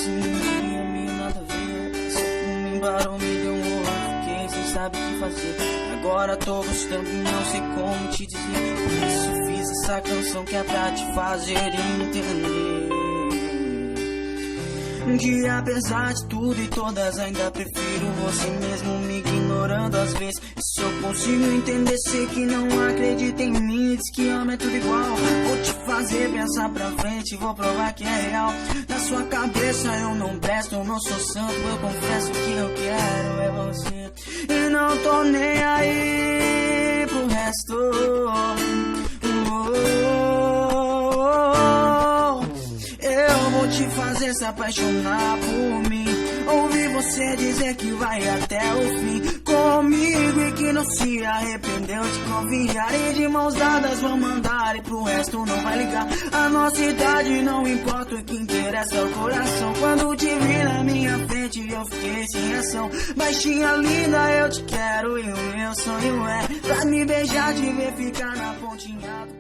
assim, meio nada a ver. Só me embarou, me deu um horror, fiquei sem saber o que fazer. Agora tô gostando e não sei como te dizer. Por isso fiz essa canção que é pra te fazer entender que apesar de tudo e todas ainda prefiro você mesmo me ignorando às vezes. Isso eu consigo entender, sei que não acredita em mim, diz que ama é tudo igual. Vou te fazer pensar pra frente, vou provar que é real. Na sua cabeça eu não presto, eu não sou santo, eu confesso que eu quero é você. E não tô nem aí pro resto. Eu vou te fazer se apaixonar por mim, ouvir você dizer que vai até o fim comigo e que não se arrependeu de confiar. E de mãos dadas vamos andar e pro resto não vai ligar. A nossa idade não importa, o que interessa é o coração. Quando te vi na minha frente eu fiquei sem reação. Baixinha linda, eu te quero e o meu sonho é pra me beijar, te ver ficar na pontinha.